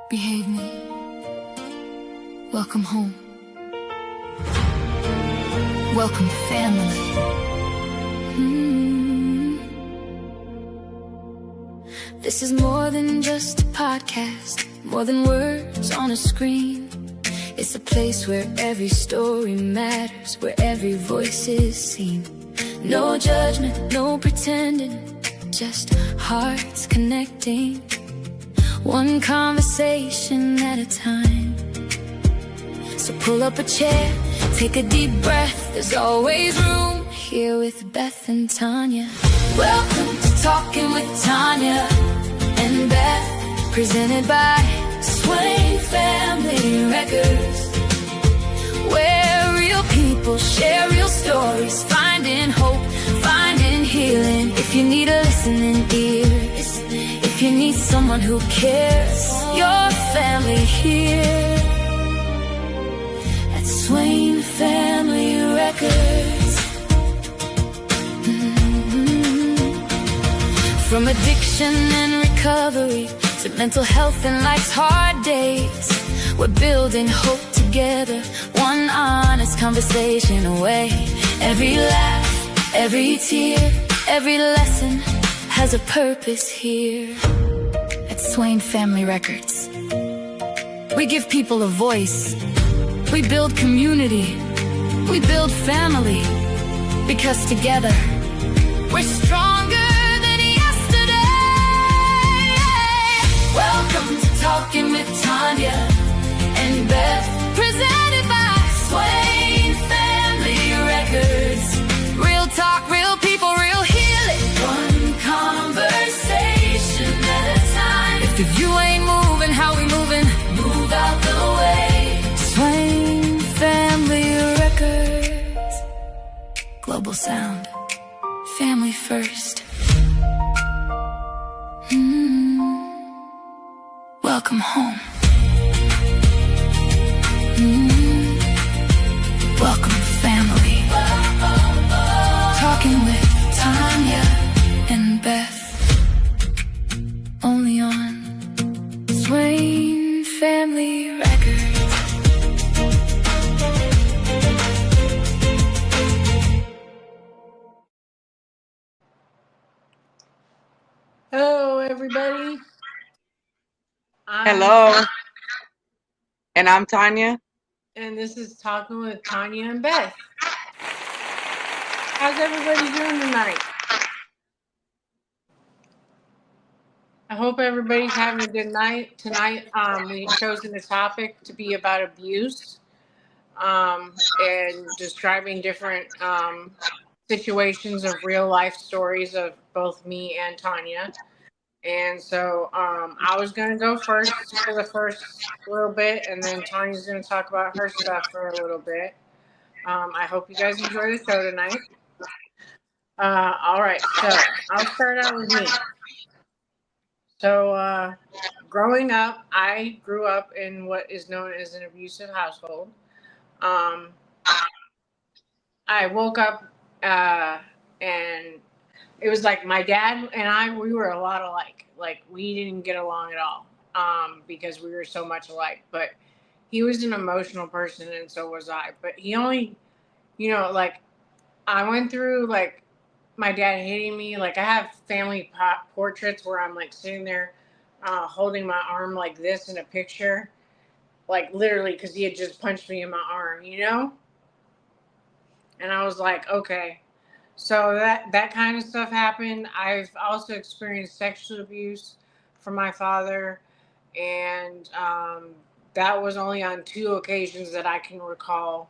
Behave me. Welcome home. Welcome family. This is more than just a podcast, more than words on a screen. It's a place where every story matters, where every voice is seen. No judgment, no pretending, just hearts connecting. One conversation at a time. So pull up a chair, take a deep breath. There's always room here with Beth and Tonya. Welcome to Talkin with Tonya and Beth, presented by Swain Family Records, where real people share real stories, finding hope, finding healing. If you need a listening ear, if you need someone who cares, your family here at Swain Family Records. From addiction and recovery to mental health and life's hard days, we're building hope together, one honest conversation away. Every laugh, every tear, every lesson has a purpose here at Swain Family Records. We give people a voice. We build community. We build family. Because together, we're stronger than yesterday. Welcome to Talkin with Tonya and Beth, presented by Swain Family Records. Real talk, real people, real healing. One conversation at a time. If you ain't moving, how we moving? Move out the way. Swain Family Records. Global sound. Family first. Welcome home. Welcome family. Talking with Tonya and Beth. Only on Swain Family Records. Hello, everybody. Hello. And I'm Tonya. And this is Talking with Tonya and Beth. How's everybody doing tonight? I hope everybody's having a good night. Tonight, we've chosen a topic to be about abuse and describing different situations of real life stories of both me and Tonya. And so I was going to go first for the first little bit, and then Tanya's going to talk about her stuff for a little bit. I hope you guys enjoy the show tonight. All right, so I'll start out with me. So growing up, I grew up in what is known as an abusive household. I woke up and it was like my dad and I, we were a lot alike. Like, we didn't get along at all because we were so much alike. But he was an emotional person, and so was I. But he only, like, I went through, like, my dad hitting me. Like, I have family portraits where I'm, like, sitting there holding my arm like this in a picture. Like, literally, because he had just punched me in my arm, And I was like, okay. So that kind of stuff happened. I've also experienced sexual abuse from my father, and that was only on 2 occasions that I can recall,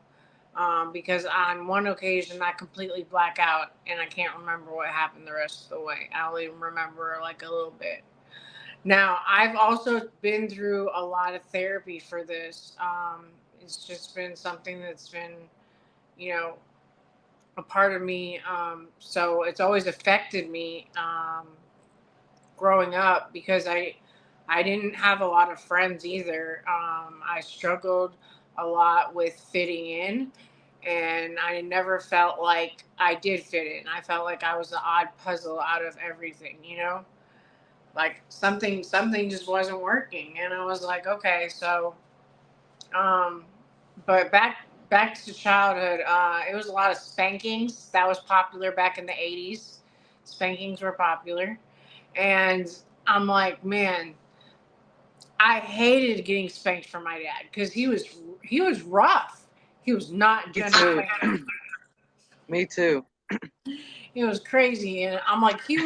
because on one occasion I completely black out and I can't remember what happened the rest of the way. I only remember like a little bit. Now, I've also been through a lot of therapy for this. It's just been something that's been, a part of me, so it's always affected me growing up, because I didn't have a lot of friends either. I struggled a lot with fitting in, and I never felt like I did fit in. I felt like I was the odd puzzle out of everything, Like something just wasn't working, and I was like, okay, so um, but back to childhood. It was a lot of spankings that was popular back in the 80s. Spankings were popular, and I'm like, man, I hated getting spanked from my dad because he was rough. He was not Me gentle too. spanking. Me too. It was crazy, and I'm like, he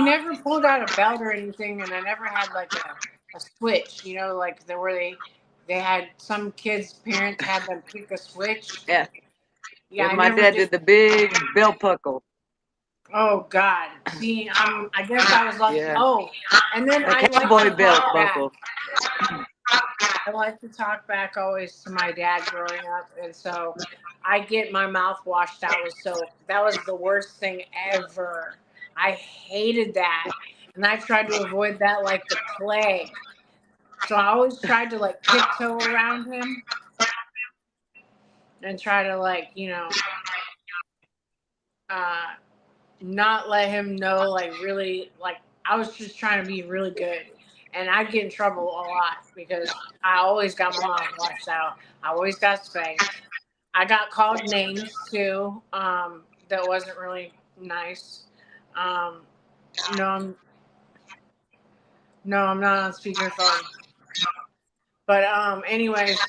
never pulled out a belt or anything, and I never had like a switch, like where they had some kids' parents had them pick a switch. Yeah. Yeah, Yeah, I my never dad did. did the big belt buckle. Oh God, see, I guess I was like, Yeah. oh, and then The I like to cowboy belt talk back. buckle. I like to talk back always to my dad growing up, and so I get my mouth washed out with soap. That was the worst thing ever. I hated that, and I tried to avoid that like the plague. So I always tried to like tiptoe around him and try to like uh, not let him know like really like I was just trying to be really good, and I'd get in trouble a lot because I always got my mouth washed out. I always got spanked. I got called names too. That wasn't really nice. Um, no, I'm not on speakerphone. But anyways,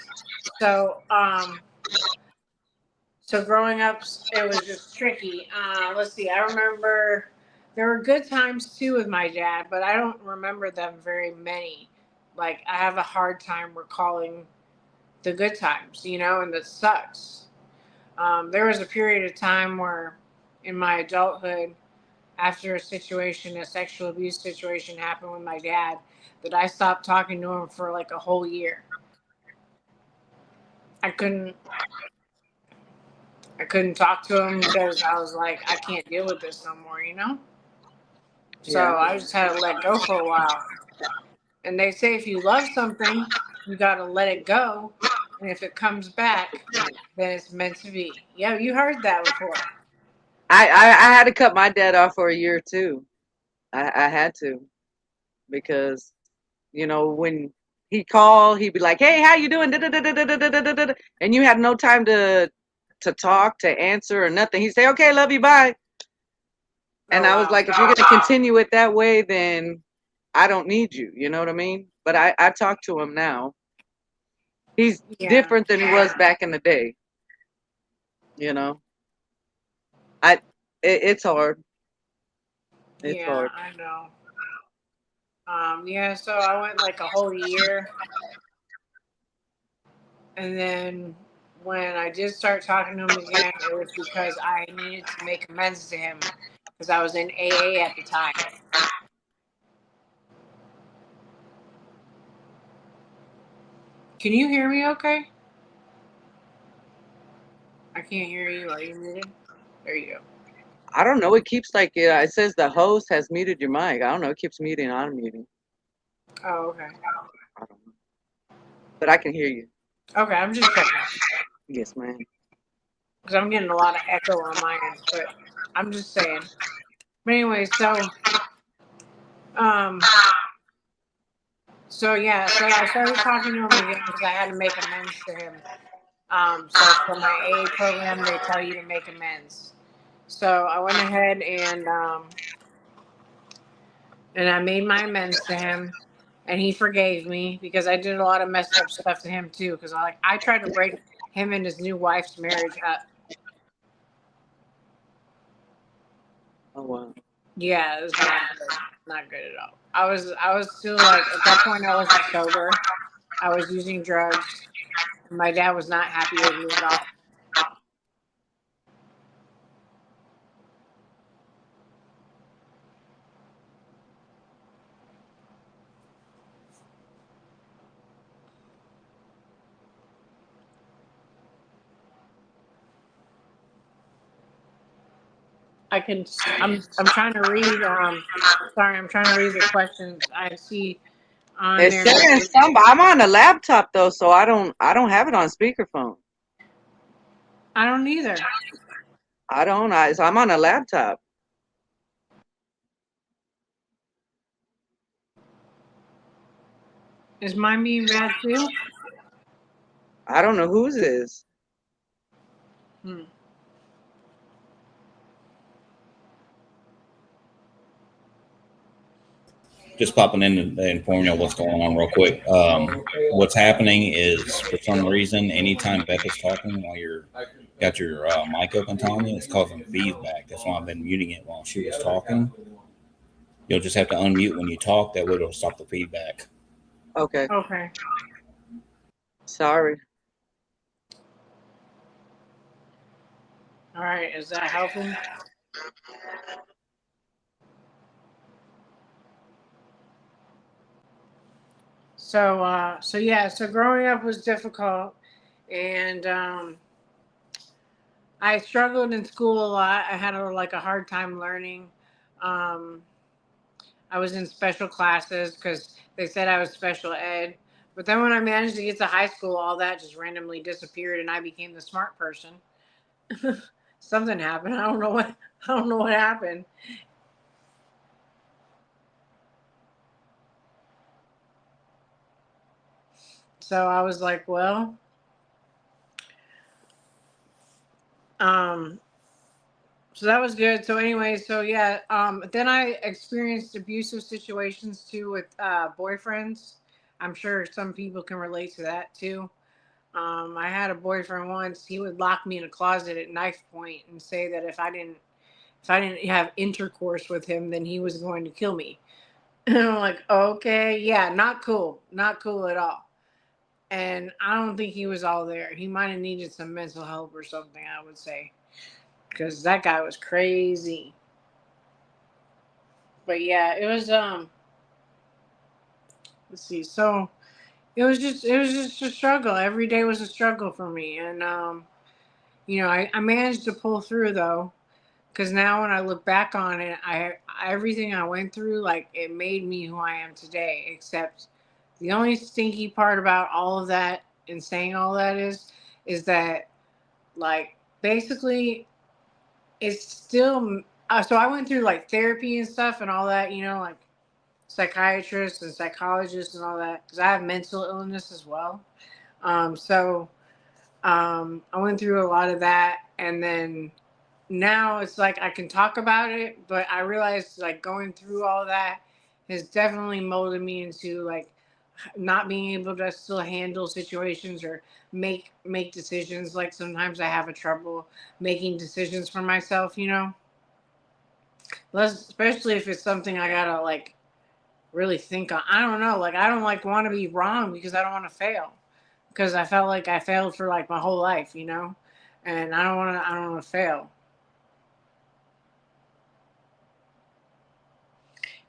so growing up, it was just tricky. Let's see. I remember there were good times too with my dad, but I don't remember them very many. Like I have a hard time recalling the good times, and that sucks. There was a period of time where, in my adulthood, after a sexual abuse situation happened with my dad, that I stopped talking to him for like a whole year. I couldn't I couldn't talk to him because I was like, I can't deal with this no more. So Yeah. I just had to let go for a while. And they say if you love something, you got to let it go. And if it comes back, then it's meant to be. Yeah, you heard that before. I had to cut my dad off for a year too. I had to because when he called, he'd be like, "Hey, how you doing?" Da-da-da-da-da-da-da-da-da. And you had no time to talk, to answer, or nothing. He'd say, "Okay, love you, bye." And Oh, I was wow. like, "If you're gonna continue it that way, then I don't need you." You know what I mean? But I talk to him now. He's Yeah. different than he was back in the day. You know, I it's hard. It's Yeah, hard. I know. Yeah, so I went like a whole year. And then when I did start talking to him again, it was because I needed to make amends to him because I was in AA at the time. Can you hear me okay? I can't hear you. Are you muted? There you go. I don't know. It keeps like it says the host has muted your mic. I don't know. It keeps muting and unmuting. Oh, okay. I don't know. But I can hear you. Okay, I'm just checking Yes, ma'am. because I'm getting a lot of echo on my end, but I'm just saying. But anyway, um, yeah, so I started talking to him again because I had to make amends to him. So for my AA program, they tell you to make amends. So I went ahead and I made my amends to him, and he forgave me because I did a lot of messed up stuff to him too. Because I tried to break him and his new wife's marriage up. Oh wow. Yeah, it was not good at all. I was still like at that point I wasn't sober. I was using drugs. My dad was not happy with me at all. I can. I'm trying to read. Sorry, I'm trying to read the questions. I see on It's there. saying some. I'm on a laptop though, so I don't have it on speakerphone. I don't either. So I'm on a laptop. Is mine being bad too? I don't know whose is. Hmm. Just popping in to inform you what's going on real quick. What's happening is for some reason, anytime Beth is talking while you're got your mic open, Tanya, it's causing feedback. That's why I've been muting it while she was talking. You'll just have to unmute when you talk. That way, it'll stop the feedback. Okay. Okay. Sorry. All right. Is that helping? So yeah. So growing up was difficult, and I struggled in school a lot. I had a hard time learning. Um, I was in special classes because they said I was special ed. But then when I managed to get to high school, all that just randomly disappeared, and I became the smart person. Something happened. I don't know what. I don't know what happened. So I was like, well, um, so that was good. So anyway, so yeah, then I experienced abusive situations too with boyfriends. I'm sure some people can relate to that too. I had a boyfriend once. He would lock me in a closet at knife point and say that if I didn't have intercourse with him, then he was going to kill me. And I'm like, okay, yeah, not cool, not cool at all. And I don't think he was all there. He might have needed some mental help or something, I would say, because that guy was crazy. But yeah, it was let's see. So it was just a struggle. Every day was a struggle for me, and I managed to pull through though, because now when I look back on it, I everything I went through, like, it made me who I am today. Except the only stinky part about all of that and saying all that is that, like, basically it's still so I went through like therapy and stuff and all that, like psychiatrists and psychologists and all that, because I have mental illness as well. So I went through a lot of that, and then now it's like I can talk about it, but I realized, like, going through all that has definitely molded me into, like, not being able to still handle situations or make decisions. Like, sometimes I have a trouble making decisions for myself. Especially if it's something I gotta, like, really think on. I don't know. Like, I don't, like, want to be wrong because I don't want to fail. Because I felt like I failed for, like, my whole life. And I don't want to. I don't want to fail.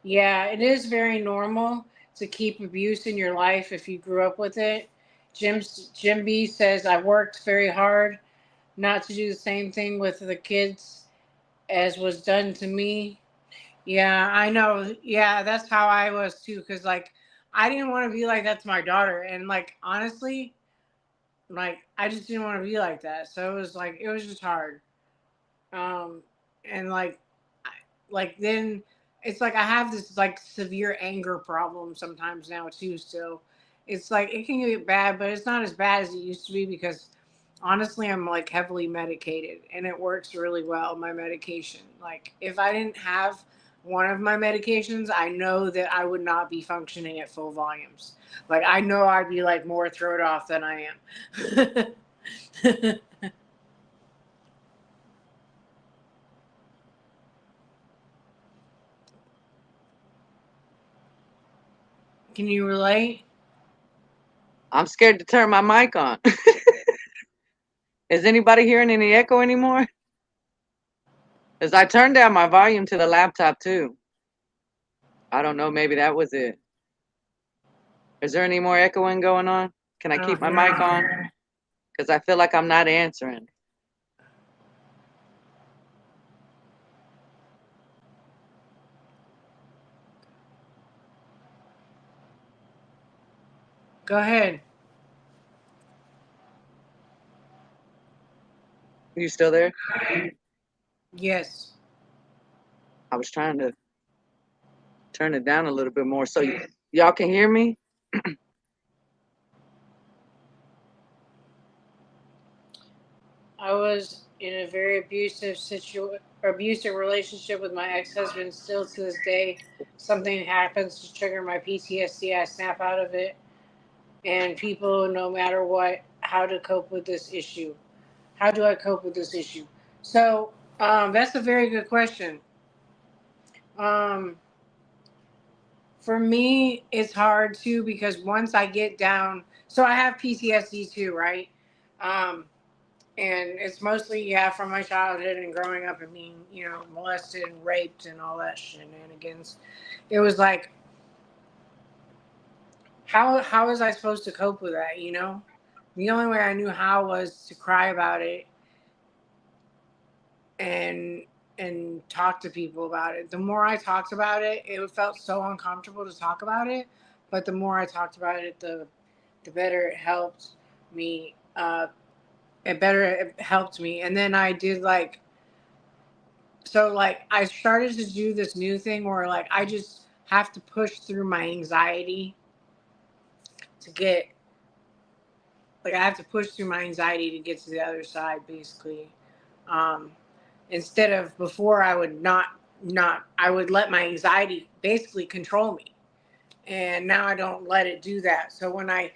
Yeah, it is very normal to keep abuse in your life if you grew up with it. Jim B says, I worked very hard not to do the same thing with the kids as was done to me. Yeah, I know. Yeah, that's how I was too. Cause, like, I didn't want to be like that to my daughter. And, like, honestly, like, I just didn't want to be like that. So it was just hard. Um, and, like, then it's like I have this, like, severe anger problem sometimes now too. So it's like it can get bad, but it's not as bad as it used to be because honestly, I'm, like, heavily medicated and it works really well. My medication, like, if I didn't have one of my medications, I know that I would not be functioning at full volumes. Like, I know I'd be, like, more thrown off than I am. Can you relate? I'm scared to turn my mic on. Is anybody hearing any echo anymore? Because I turned down my volume to the laptop too. I don't know. Maybe that was it. Is there any more echoing going on? Can I I keep don't my hear mic on? anything. Because I feel like I'm not answering. Go ahead. You still there? Yes. I was trying to turn it down a little bit more so y'all can hear me. I was in a very abusive relationship with my ex-husband. Still to this day, something happens to trigger my PTSD. I snap out of it, and people, no matter what, how to cope with this issue. How do I cope with this issue? So that's a very good question. Um, for me, it's hard too because once I get down, so I have PTSD too, right? Um, and it's mostly from my childhood and growing up and being molested and raped and all that shenanigans. It was like, how was I supposed to cope with that? The only way I knew how was to cry about it and talk to people about it. The more I talked about it, it felt so uncomfortable to talk about it, but the more I talked about it, the better it helped me. It helped me, and then I did like I started to do this new thing where like I just have to push through my anxiety to get I have to push through my anxiety to get to the other side, basically. Um, Instead of before, I would not I would let my anxiety basically control me, and now I don't let it do that. So when I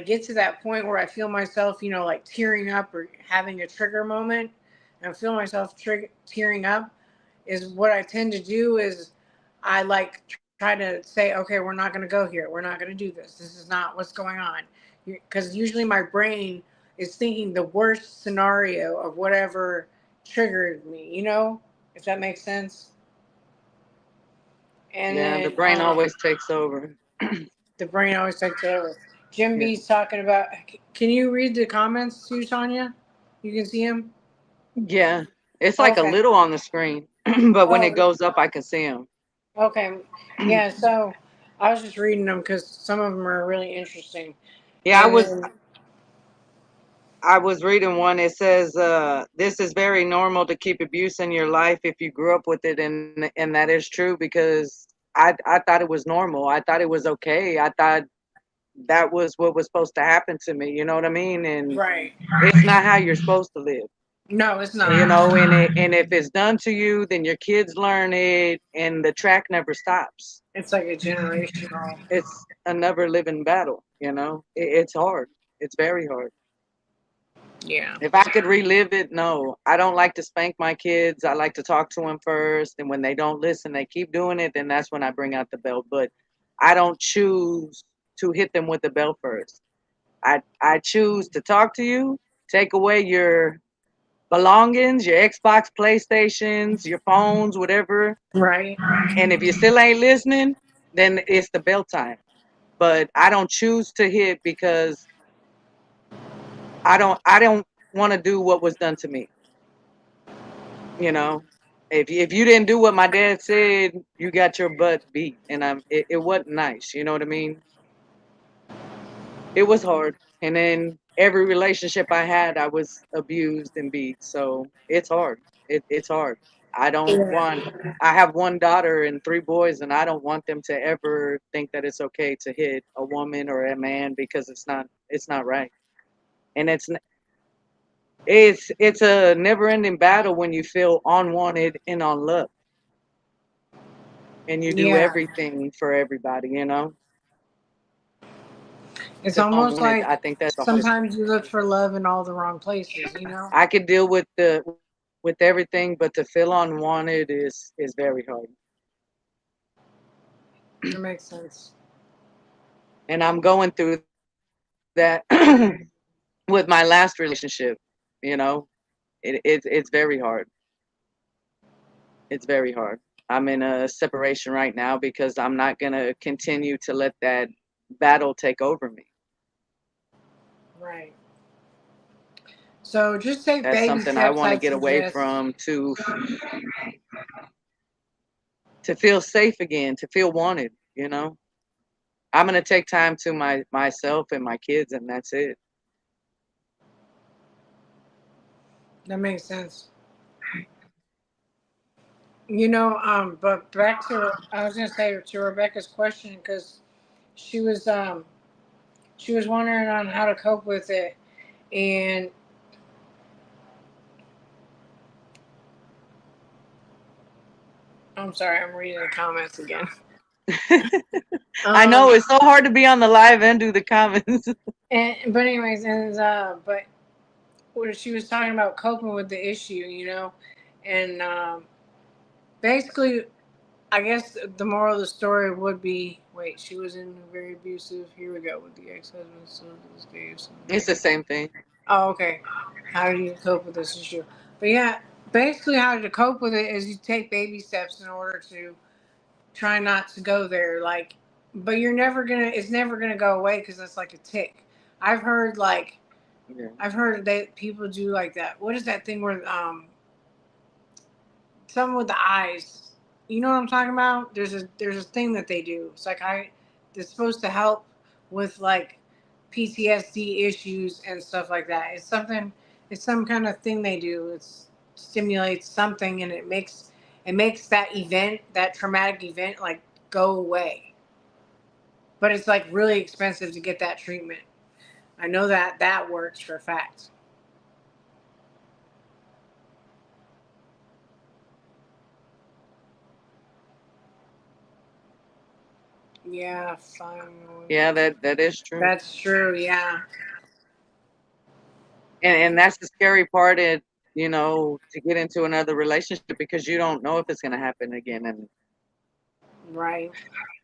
get to that point where I feel myself, like tearing up or having a trigger moment, and I feel myself tearing up, is what I tend to do is I try to say, okay, we're not going to go here. We're not going to do this. This is not what's going on. Because usually my brain is thinking the worst scenario of whatever triggered me, if that makes sense. And Yeah, the then brain always takes over. the brain always takes over. Jim Yeah. B's talking about, can you read the comments too, Tonya? You can see him? Yeah. It's like a Okay. little on the screen, but when it Oh, goes up, I can see them. okay. Yeah, so I was just reading them because some of them are really interesting. Yeah, And then, I was reading one. It says, "This is very normal to keep abuse in your life if you grew up with it," and that is true because I thought it was normal. I thought it was okay. I thought that was what was supposed to happen to me. You know what I mean? And right. it's not how you're supposed to live. No, it's You not. know, and if it's done to you, then your kids learn it, and the track never stops. It's like a generational. It's a never living battle. You know, it's hard. It's very hard. Yeah. If I could relive it, no. I don't like to spank my kids. I like to talk to them first. And when they don't listen, they keep doing it, then that's when I bring out the belt. But I don't choose to hit them with the belt first. I choose to talk to you, take away your belongings, your Xbox, PlayStations, your phones, whatever. Right. And if you still ain't listening, then it's the belt time. But I don't choose to hit because I don't want to do what was done to me. You know, if you didn't do what my dad said, you got your butt beat, and it wasn't nice. You know what I mean? It was hard, and then every relationship I had, I was abused and beat. So it's hard. It's hard. I don't Yeah. want. I have one daughter and three boys, and I don't want them to ever think that it's okay to hit a woman or a man because it's not. It's not right, and it's a never-ending battle when you feel unwanted and unloved and you do Yeah. everything for everybody, you know? It's To feel almost unwanted, like I think that's the hardest thing. sometimes you look for love in all the wrong places. I could deal with everything, but to feel unwanted is very hard. That makes sense. And I'm going through that with my last relationship, you know? It's very hard. It's very hard. I'm in a separation right now because I'm not going to continue to let that battle take over me. Right. So just take That's baby something I steps, want to I'd get away suggest. from to feel safe again, to feel wanted, you know? I'm gonna take time to myself and my kids, and that's it. That makes sense. But back to I was gonna say to Rebecca's question because she was um she was wondering on how to cope with it, and I'm sorry, I'm reading the comments again. I know it's so hard to be on the live and do the comments. But anyways, but what she was talking about coping with the issue, and basically, I guess the moral of the story would be: wait, she was in very abusive. Here we go with the ex-husband. So this gave It's the same thing. Oh, okay. How do you cope with this issue? But yeah, basically, how to cope with it is you take baby steps in order to try not to go there. Like, but it's never gonna go away because it's like a tick. I've heard I've heard that people do like that. What is that thing where something with the eyes? You know what I'm talking about? There's a thing that they do. It's like it's supposed to help with like PTSD issues and stuff like that. It's something. It's some kind of thing they do. It stimulates something and it makes that event, that traumatic event, like go away. But it's like really expensive to get that treatment. I know that works for a fact. Yeah, fine. Yeah, that is true. That's true. Yeah. And that's the scary part, to get into another relationship because you don't know if it's gonna happen again. And Right.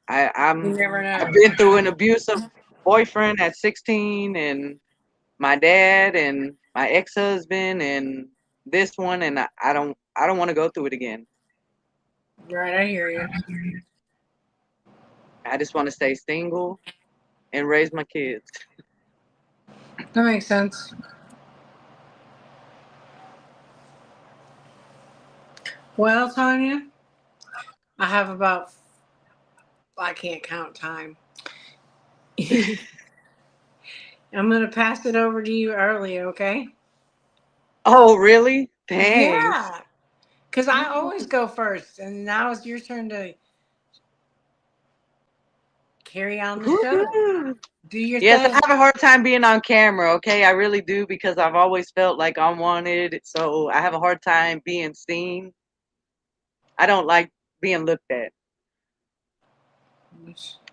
You I've never know. been through an abusive boyfriend at 16, and my dad, and my ex-husband, and this one, and I don't want to go through it again. Right, I hear you. I just want to stay single and raise my kids. That makes sense. Well, Tanya, I have about, I can't count time. I'm going to pass it over to you early, okay? Oh, really? Thanks. Yeah. Because I always go first, and now it's your turn to carry on the show. Woo-hoo. Do your Yes, I thing. have a hard time being on camera, okay? I really do because I've always felt like I'm wanted. So I have a hard time being seen. I don't like being looked at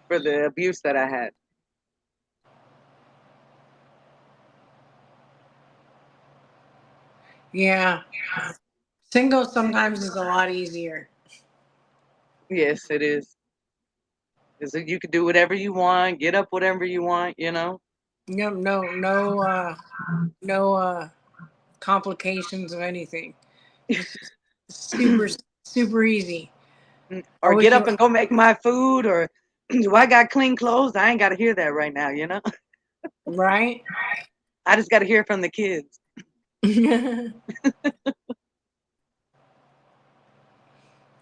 for the abuse that I had. Yeah. Single sometimes is a lot easier. Yes, it is. Because you can do whatever you want, get up whatever you want. No complications of anything. It's just super, super easy. I Or get wish up you, and go make my food, or do I got clean clothes? I ain't got to hear that right now. right? I just got to hear from the kids.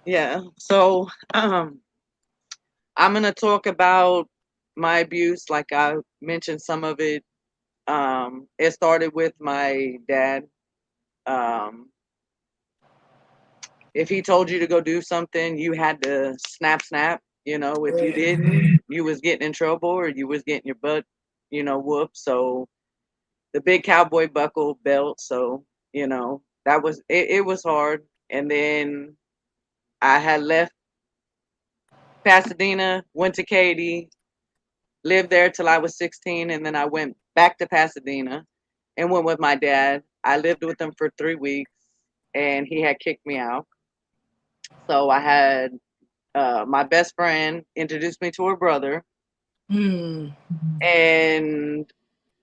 Yeah. So I'm going to talk about my abuse. Like I mentioned some of it. It started with my dad. Um, if he told you to go do something, you had to snap, snap. If you didn't, you was getting in trouble or you was getting your butt, whooped. So the big cowboy buckle belt. So, that was it, it was hard. And then I had left Pasadena, went to Katy, lived there till I was 16, and then I went back to Pasadena and went with my dad. I lived with him for 3 weeks, and he had kicked me out. So I had my best friend introduced me to her brother, Hmm. and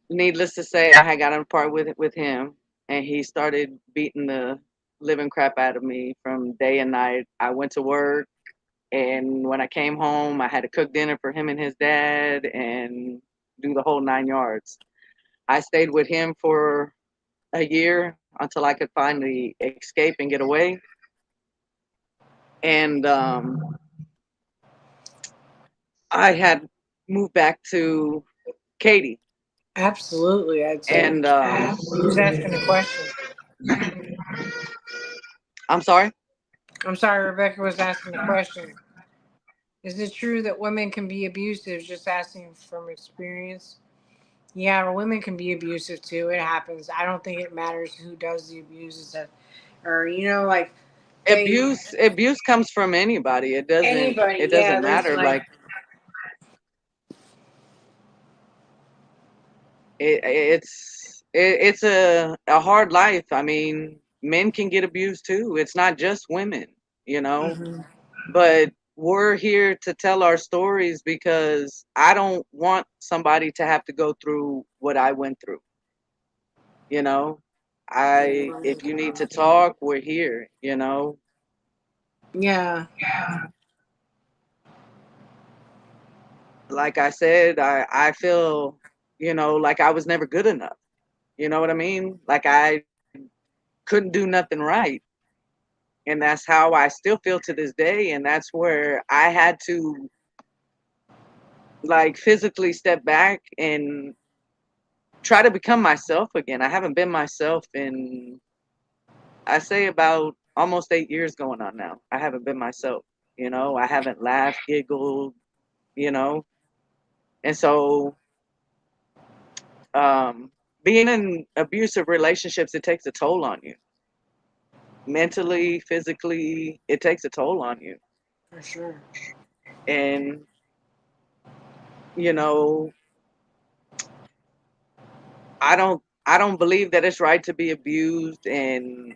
needless to say, I had gotten apart with him, and he started beating the living crap out of me from day and night. I went to work, and when I came home, I had to cook dinner for him and his dad, and do the whole 9 yards. I stayed with him for a year until I could finally escape and get away. And I had moved back to Katy. Absolutely, I'd say. And Who's asking the question? I'm sorry. I'm sorry, Rebecca was asking the question. Is it true that women can be abusive? Just asking from experience. Yeah, women can be abusive too. It happens. I don't think it matters who does the abuse, or like abuse comes from anybody. It doesn't anybody. it Yeah, doesn't there's matter. like Like it's a hard life. I mean, men can get abused too. It's not just women, you know. mhm. But we're here to tell our stories because I don't want somebody to have to go through what I went through, you know. I if you need to talk, we're here, you know. Yeah, Like I said, I feel, you know, like I was never good enough. You know what I mean? Like I couldn't do nothing right. And that's how I still feel to this day. And that's where I had to like physically step back and try to become myself again. I haven't been myself in, I say, about almost 8 years going on now. I haven't been myself. You know, I haven't laughed, giggled, you know. And so um, being in abusive relationships, it takes a toll on you. Mentally, physically, it takes a toll on you. for sure. And, you know, I don't believe that it's right to be abused, and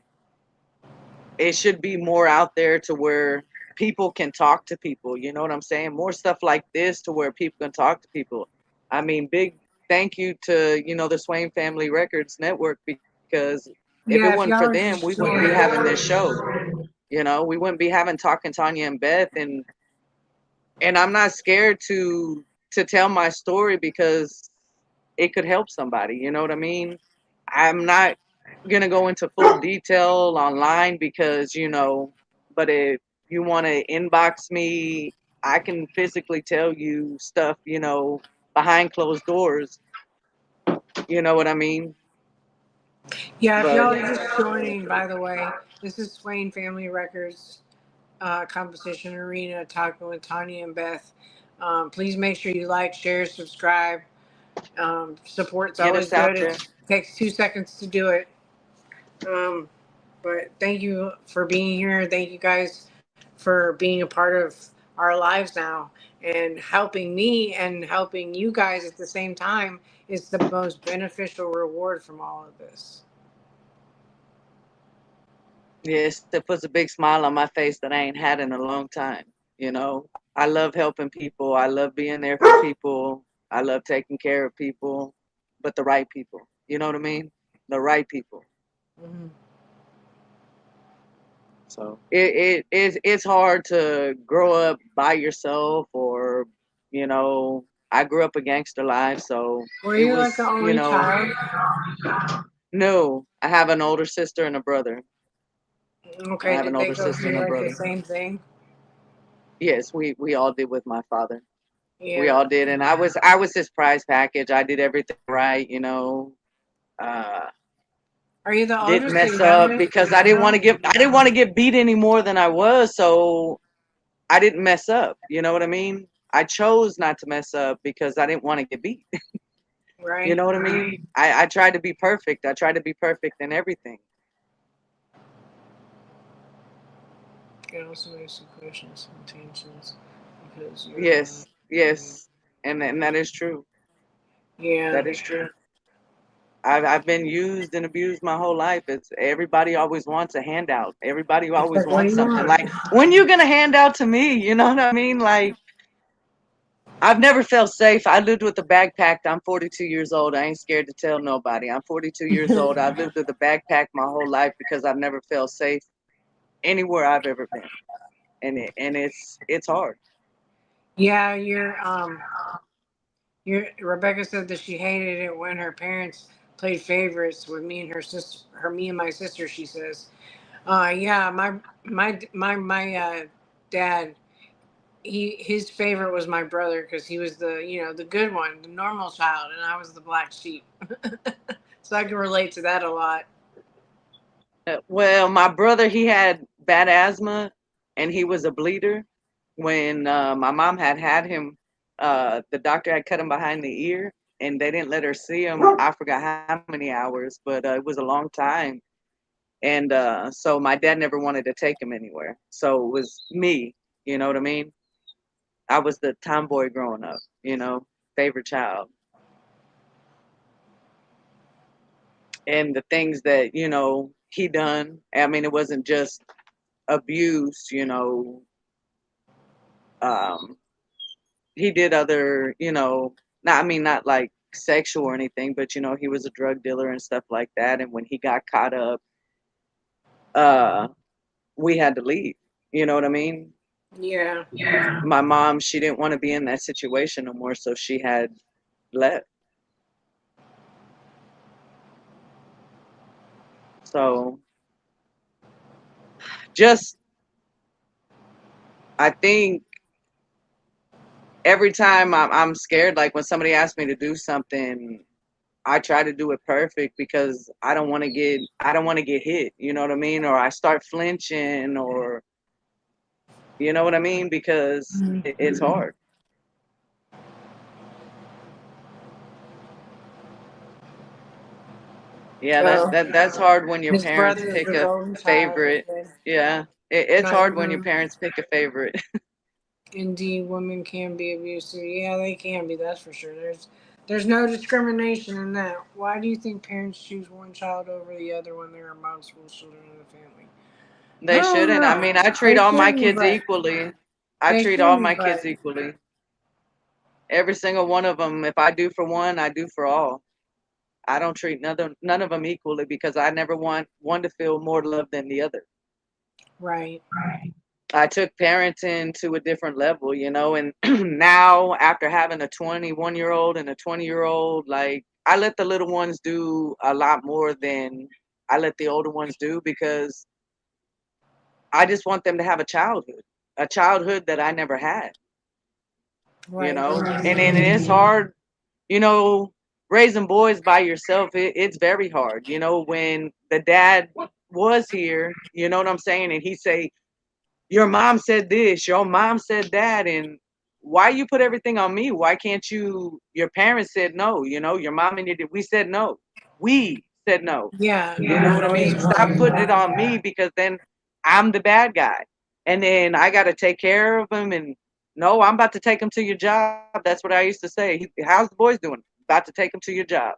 it should be more out there to where people can talk to people. You know what I'm saying? More stuff like this to where people can talk to people. I mean, big thank you to, you know, the Swain Family Records Network, because if it Yeah, if wasn't for y'all are them, we just wouldn't be having this joining. show. You know, we wouldn't be having Talkin' Tonya and Beth, and I'm not scared to tell my story because it could help somebody. You know what I mean? I'm not gonna go into full detail online because, you know, but if you want to inbox me, I can physically tell you stuff, you know, behind closed doors. You know what I mean? Yeah, if But y'all are just joining, by the way, this is Swain Family Records Composition Arena talking with Tanya and Beth. Please make sure you like, share, subscribe. Support's get always us out good. there. It takes 2 seconds to do it. Um, but thank you for being here. Thank you guys for being a part of our lives now and helping me and helping you guys at the same time is the most beneficial reward from all of this. Yes, it puts a big smile on my face that I ain't had in a long time. You know, I love helping people. I love being there for people. I love taking care of people, but the right people. You know what I mean? The right people. Mhm. So it's hard to grow up by yourself, or, you know, I grew up a gangster life, so Were it you like an was, you only know, child? no, I have an older sister and a brother. I Okay, have an did they older go sister and through a like the brother. same thing? Yes, we all did with my father. We Yeah. all did, and I was his prize package. I did everything right, you know. Uh, Are you the didn't oldest or mess the up youngest? because Do you know? I didn't want to get beat any more than I was, so I didn't mess up. You know what I mean? I chose not to mess up because I didn't want to get beat. You Right? know what I mean? I tried to be perfect. I tried to be perfect in everything. Can also ask some questions, some intentions, because you're Yes, yes, and that is true. yeah. That is true. I've been used and abused my whole life. It's everybody always wants a handout. Everybody It's always like, what do wants you something. want? Like, when you gonna hand out to me? You know what I mean? Like, I've never felt safe. I lived with a backpack. I'm 42 years old. I ain't scared to tell nobody. I'm 42 years old. I've lived with a backpack my whole life because I've never felt safe anywhere I've ever been. And it's hard. Yeah, your Rebecca said that she hated it when her parents played favorites with me and her sister, me and my sister. She says, yeah, my dad. His favorite was my brother because he was the good one, the normal child, and I was the black sheep. So I can relate to that a lot. Well, my brother, he had bad asthma, and he was a bleeder. When my mom had him, the doctor had cut him behind the ear, and they didn't let her see him. I forgot how many hours, but it was a long time. And so my dad never wanted to take him anywhere. So it was me, you know what I mean? I was the tomboy growing up, favorite child. And the things that, he done, I mean, it wasn't just abuse, um, he did other, not, I mean, not like sexual or anything, but, he was a drug dealer and stuff like that. And when he got caught up, uh, we had to leave. You know what I mean? Yeah. My mom, she didn't want to be in that situation no more, so she had left. So just, I think every time I'm scared, like when somebody asks me to do something, I try to do it perfect because I don't want to get hit, you know what I mean? Or I start flinching or, you know what I mean? Because it's hard. Yeah, Oh, that's hard when your his parents brother is pick the a golden child. favorite. Yeah, it's Not hard when your even. parents pick a favorite. Indeed, women can be abusive. Yeah, they can be. That's for sure. There's no discrimination in that. Why do you think parents choose one child over the other when there are multiple children in the family? I They don't shouldn't. I know. mean, I treat They all my shouldn't, kids but equally. I they treat all shouldn't, my but kids equally. Every single one of them. If I do for one, I do for all. I don't treat none of them equally because I never want one to feel more loved than the other. right. I took parenting to a different level, and now after having a 21-year-old and a 20-year-old, like I let the little ones do a lot more than I let the older ones do because I just want them to have a childhood that I never had, Right. That makes and sense. it's hard, you know, raising boys by yourself. It's very hard, when the dad was here, you know what I'm saying, and he say, your mom said this, your mom said that, and why you put everything on me? Why can't your parents said no, your mom and we said no. We said no. Yeah, You know there's what I always mean? one Stop putting it involved. on me because then I'm the bad guy. And then I got to take care of him. And no, I'm about to take him to your job. That's what I used to say. How's the boys doing? About to take him to your job.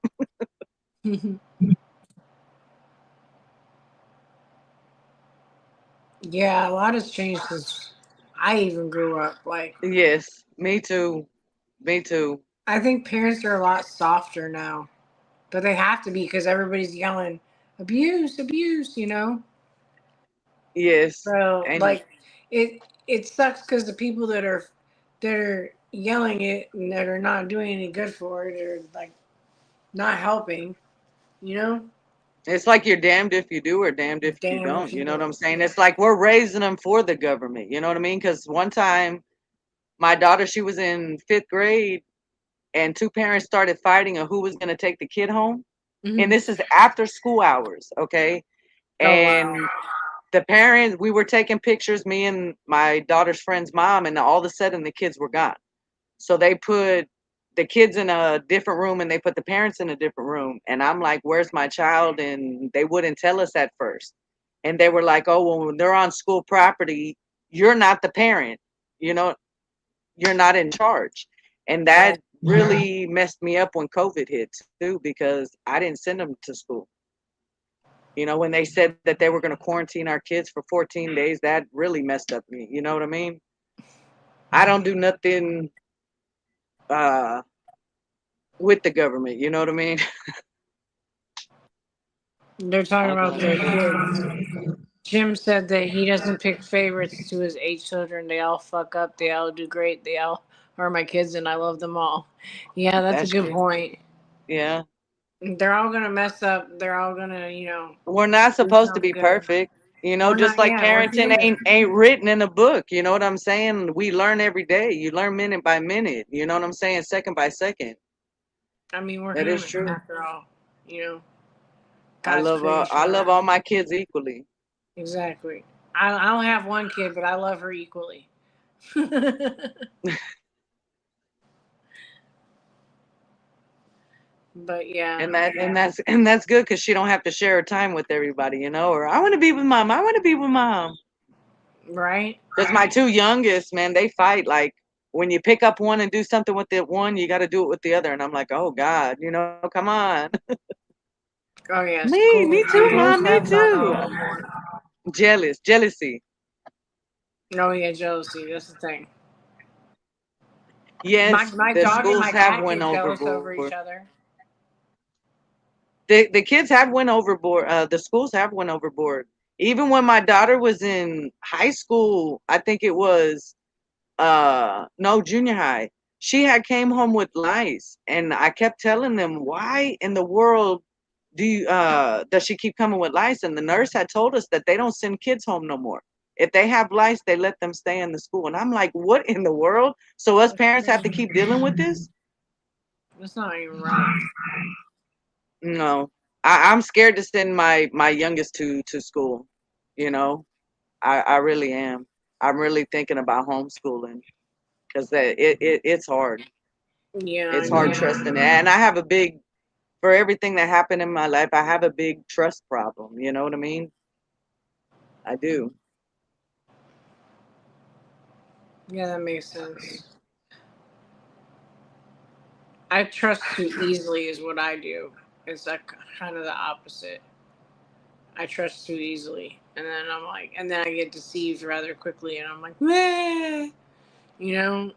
Yeah, a lot has changed since I even grew up. Like, Yes, me too. Me too. I think parents are a lot softer now, but they have to be because everybody's yelling abuse, abuse, you know? Yes. So And like it sucks because the people that are yelling it and that are not doing any good for it are like not helping, you know? it's like you're damned if you do or damned if you Damn if don't. you You know what don't. I'm saying? Yeah. It's like we're raising them for the government. You know what I mean? Because one time, my daughter, she was in fifth grade, and two parents started fighting on who was going to take the kid home. And Hmm. this is after school hours, okay? Oh wow. And the parents, we were taking pictures, me and my daughter's friend's mom, and all of a sudden the kids were gone. So they put the kids in a different room and they put the parents in a different room. And I'm like, where's my child? And they wouldn't tell us at first. And they were like, oh, well, when they're on school property, you're not the parent. You know, you're not in charge. And Right. that really messed me up when COVID hit too, because I didn't send them to school. When they said that they were going to quarantine our kids for 14 days, that really messed up me. You know what I mean? I don't do nothing uh, with the government. You know what I mean? They're talking I about the kids. Jim said that he doesn't pick favorites to his 8 children. They all fuck up. They all do great. They all are my kids, and I love them all. Yeah, that's a That's good true. point. Yeah. They're all gonna mess up. They're all gonna, We're not do supposed to something be good. perfect. We're Just not. like Yeah, we're parenting human. ain't written in a book. You know what I'm saying? We learn every day. You learn minute by minute. You know what I'm saying? Second by second. I mean, we're That is human true. after all. You know, God's I creation. love all my kids equally. Exactly. I don't have one kid, but I love her equally. But yeah, and that's good because she don't have to share her time with everybody, you know. Or I want to be with mom. I want to be with mom. right? Because my two youngest, man, they fight. Like when you pick up one and do something with the one, you got to do it with the other. And I'm like, oh God, you know, come on. Oh yeah, Me too, schools mom, me have gone too. overboard. Jealousy. Oh yeah, jealousy. That's the thing. My Yes, my the dog and schools my have cat went get jealous over each overboard. other. The kids have went overboard. The schools have went overboard. Even when my daughter was in high school, I think it was no, junior high, she had came home with lice, and I kept telling them, why in the world does she keep coming with lice? And the nurse had told us that they don't send kids home no more. If they have lice, they let them stay in the school. And I'm like, what in the world? So us parents have to keep dealing with this? That's not even right. No, I'm scared to send my youngest to school. You know, I really am. I'm really thinking about homeschooling because it's hard. Yeah, I It's hard know. trusting it. And I have a big, for everything that happened in my life, I have a big trust problem. You know what I mean? I do. Yeah, that makes sense. I trust too easily is what I do. It's like kind of the opposite. I trust too easily, and then I'm like, and then I get deceived rather quickly, and I'm like, meh, you know,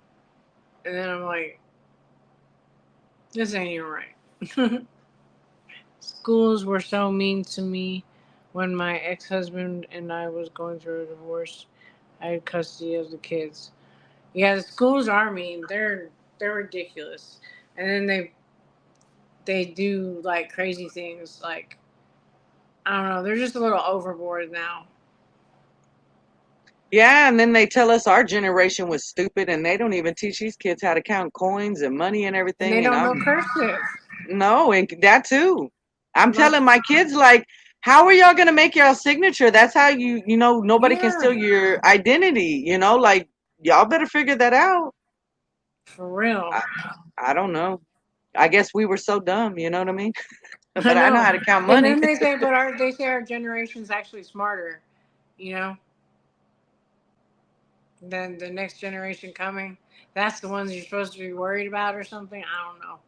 and then I'm like, this ain't even right. Schools were so mean to me when my ex-husband and I was going through a divorce. I had custody of the kids. Yeah, the schools are mean. They're ridiculous, and then they do like crazy things. Like I don't know, they're just a little overboard now. Yeah, and then they tell us our generation was stupid and they don't even teach these kids how to count coins and money and And they everything. And don't know I'm, cursive. no, and that too. I'm Like, telling my kids, like, how are y'all going to make y'all signature? That's how you know, nobody can yeah, steal your identity, you know, like, y'all better figure that out. for real. I, I don't know. I guess we were so dumb, you know what I mean? I But I know know. how to count And money. then they say, but they say our generation's actually smarter, you know, than the next generation coming. That's the ones you're supposed to be worried about or something. I don't know.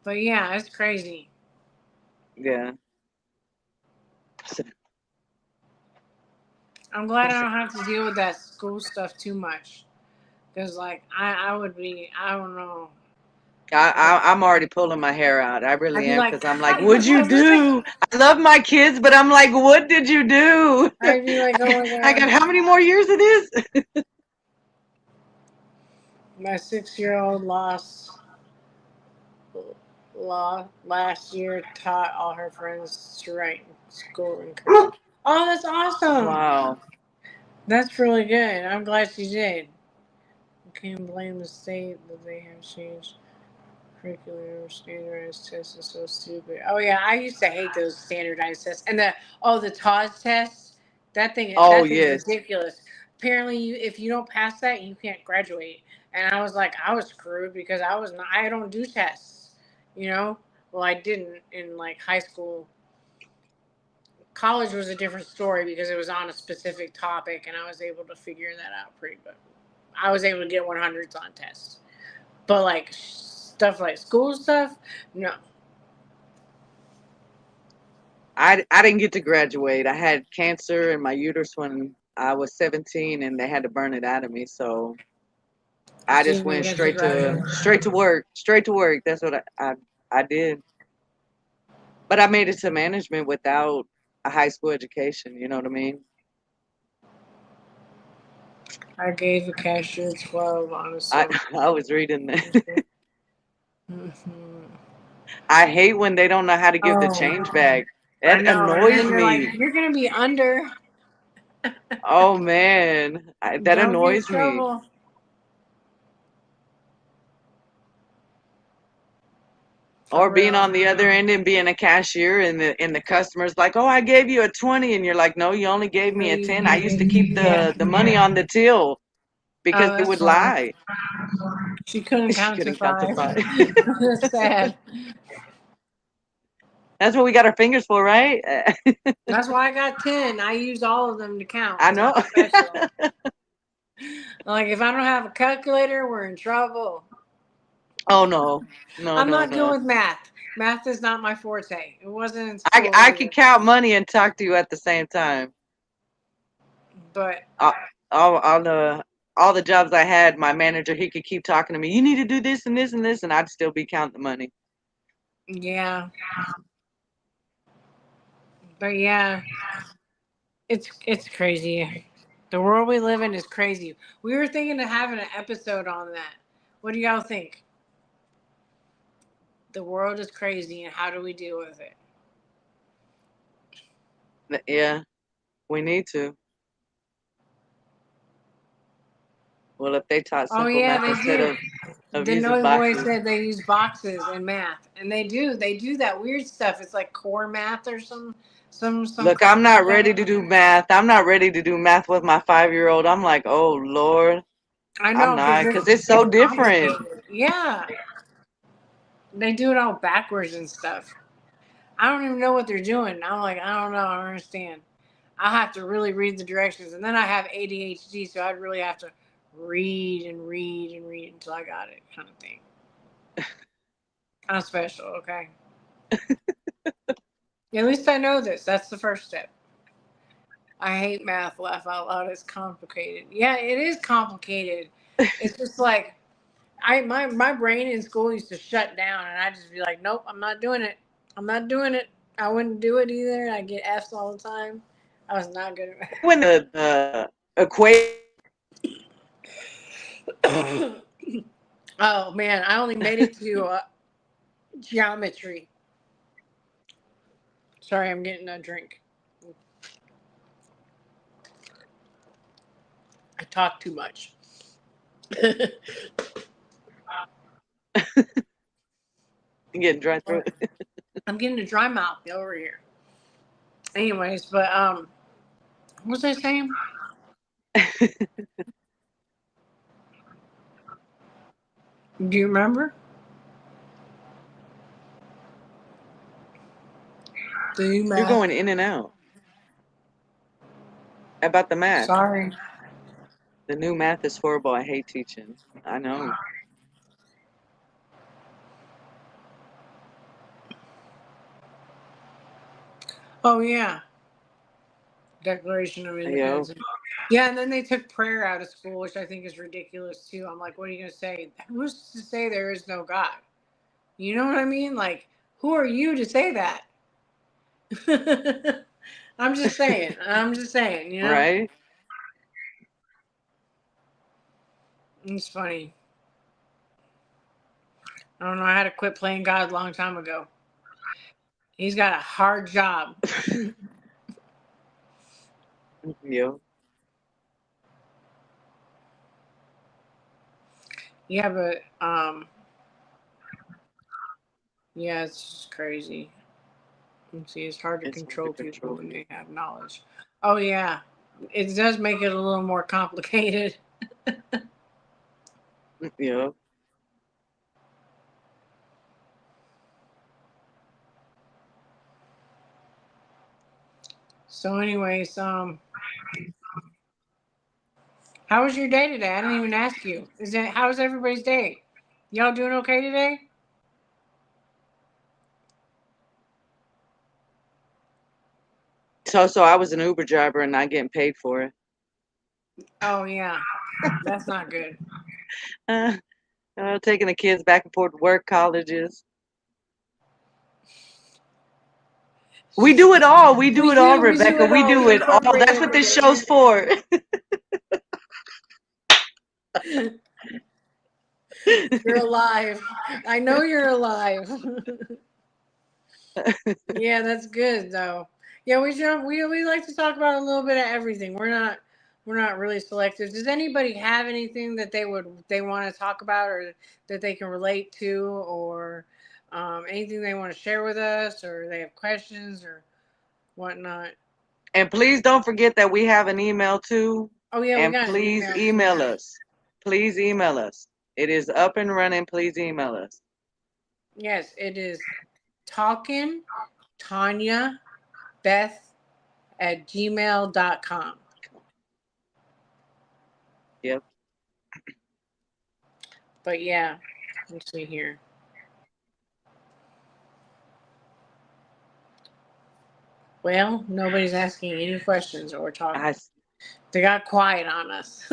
But yeah, it's crazy. Yeah. I'm glad I don't have to deal with that school stuff too much. Because, like, I would be, I don't know. I'm already pulling my hair out. I I'd really be am like, because I'm like, I, what'd you do? I love my kids, but I'm like, what did you do? I'd be like, oh my I got God. how many more years of this? My 6-year-old last year taught all her friends to write in school in cursive. Oh, that's awesome. Wow. That's really good. I'm glad she did. You can't blame the state that they have changed curriculum standardized tests is so stupid. Oh yeah, I used to hate those standardized tests. And the TAWS test, Oh that thing's yes. ridiculous. Apparently if you don't pass that, you can't graduate. And I was like, I was screwed because I don't do tests, you know? Well, I didn't in like high school. College was a different story because it was on a specific topic and I was able to figure that out pretty good. I was able to get 100s on tests. But like stuff like school stuff, no. I didn't get to graduate. I had cancer in my uterus when I was 17, and they had to burn it out of me. So I So you just didn't went get to graduate. straight to work, straight to work. That's what I did. But I made it to management without a high school education. You know what I mean? I gave a cashier 12 on a I silver. I was reading that. Mm-hmm. I hate when they don't know how to give the Oh, change back. I It know. And annoys then you're like, me. you're going to be under. Oh man, that Don't get in annoys me. trouble. For Or being real. on the other end and being a cashier, and the customer's like, "Oh, I gave you a 20," and you're like, "No, you only gave No, me a you 10. I used to didn't. keep Yeah. the money on the till because Oh, they that's would funny. lie." She couldn't She count to couldn't count to 5. five. That's sad. That's what we got our fingers for, right? That's why I got 10. I use all of them to count. I know. I'm special. Like, if I don't have a calculator, we're in trouble. Oh no, no, I'm no, not good no. with math. Math is not my forte. It wasn't in I school I either. can count money and talk to you at the same time. But All the jobs I had, my manager, he could keep talking to me. You need to do this and this and this, and I'd still be counting the money. yeah. But yeah, it's crazy. The world we live in is crazy. We were thinking of having an episode on that. What do y'all think? The world is crazy, and how do we deal with it? Yeah, we need to. Well, if they taught Oh simple yeah, math they instead do. of The using Noy Boy boxes. said they use boxes in math, and they do. They do that weird stuff. It's like core math or some Look, crap I'm like not ready that. to do math. I'm not ready to do math with my 5-year-old. I'm like, oh Lord, I I'm know because not, because it's so it's different. complicated. Yeah, they do it all backwards and stuff. I don't even know what they're doing. I'm like, I don't know. I don't understand. I have to really read the directions, and then I have ADHD, so I'd really have to read and read and read until I got it, kind of thing. I'm special, okay? At least I know this. That's the first step. I hate math. Laugh out loud. It's complicated. Yeah, it is complicated. It's just like my brain in school used to shut down, and I just be like, nope, I'm not doing it. I'm not doing it. I wouldn't do it either. I get F's all the time. I was not good at math. When the equation. Oh man, I only made it to geometry. Sorry, I'm getting a drink. I talk too much. Getting dry throat. I'm getting a dry mouth over here. Anyways, but what was I saying? Do you remember? Do you You're math? going in and out about the math. Sorry. The new math is horrible. I hate teaching. I know. Oh yeah, Declaration of Yo, Independence. Yeah, and then they took prayer out of school, which I think is ridiculous too. I'm like, what are you gonna say? Who's to say there is no God? You know what I mean? Like, who are you to say that? I'm just saying. I'm just saying. You know, right? it's funny. I don't know. I had to quit playing God a long time ago. He's got a hard job. Yo. Yeah, but yeah, it's just crazy. Let's see, it's hard to It's hard to control people control when people. they have knowledge. Oh yeah, it does make it a little more complicated. Yo. So, anyways, how was your day today? I didn't even ask you. How was everybody's day? Y'all doing okay today? So I was an Uber driver and not getting paid for it. Oh yeah, that's not good. Uh, Taking the kids back and forth to work, colleges. We do it all. We do it all, We do Rebecca. it We all. do We it all. incorporate That's what this everything. show's for. You're alive. I know you're alive. Yeah, that's good though. Yeah, we like to talk about a little bit of everything. We're not really selective. Does anybody have anything that they want to talk about or that they can relate to or anything they want to share with us or they have questions or whatnot? And please don't forget that we have an email too. Oh yeah, we And got an please email too. email us. Please email us. It is up and running. Please email us. Yes, it is Talkin Tonya Beth at gmail.com. Yep. But yeah, let's see here. Well, nobody's asking any questions or talking. They got quiet on us.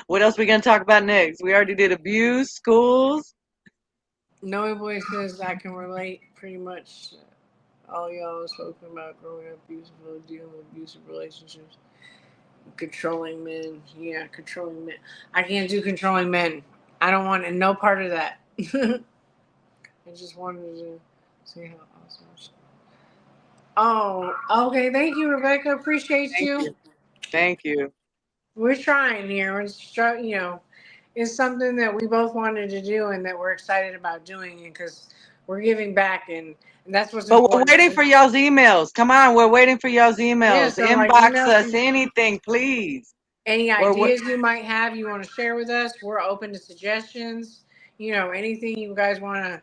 What else we gonna talk about next? We already did abuse, schools. Noe Boy says I can relate pretty much all y'all spoken about growing up abusive, dealing with abusive relationships, controlling men. Yeah, controlling men. I can't do controlling men. I don't want no part of that. I just wanted to see how awesome. Oh, okay. Thank you, Rebecca. Appreciate you. Thank you. We're trying here. It's something that we both wanted to do and that we're excited about doing, and because we're giving back, and that's what's But important. we're waiting for y'all's emails. Come on, we're waiting for y'all's emails. Yeah, so Inbox us anything, please. Any ideas you might have, you want to share with us? We're open to suggestions. Anything you guys want to.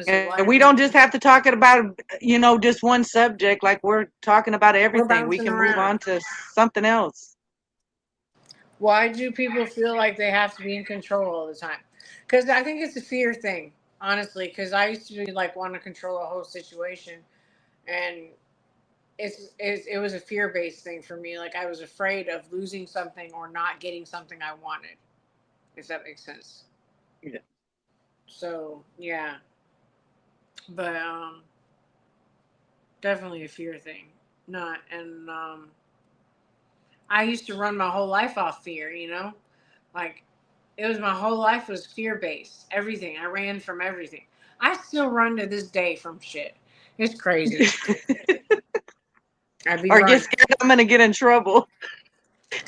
And we don't just have to talk about, just one subject. Like, we're talking about everything. We can move on to something else. Why do people feel like they have to be in control all the time? Because I think it's a fear thing, honestly. Because I used to want to control a whole situation, and it was a fear-based thing for me. Like, I was afraid of losing something or not getting something I wanted. If that makes sense. Yeah. So yeah. But definitely a fear thing. I used to run my whole life off fear, like it was my whole life was fear based. Everything. I ran from everything. I still run to this day from shit. It's crazy. Or get scared I'm gonna get in trouble.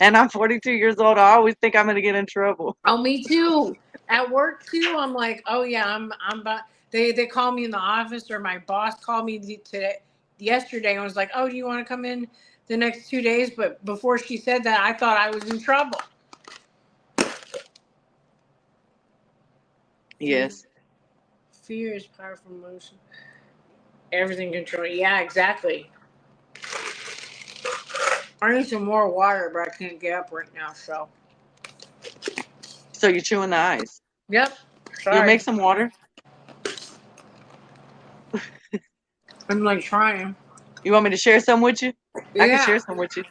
And I'm 42 years old. I always think I'm gonna get in trouble. Oh, me too. At work too. I'm like, oh yeah, I'm about. They call me in the office, or my boss called me yesterday and was like, oh, do you want to come in the next 2 days? But before she said that, I thought I was in trouble. Yes. Fear is powerful emotion. Everything control. Yeah, exactly. I need some more water, but I can't get up right now, so. So you're chewing the ice? Yep. Sorry. You'll make some water? I'm trying. You want me to share some with you? Yeah. I can share some with you.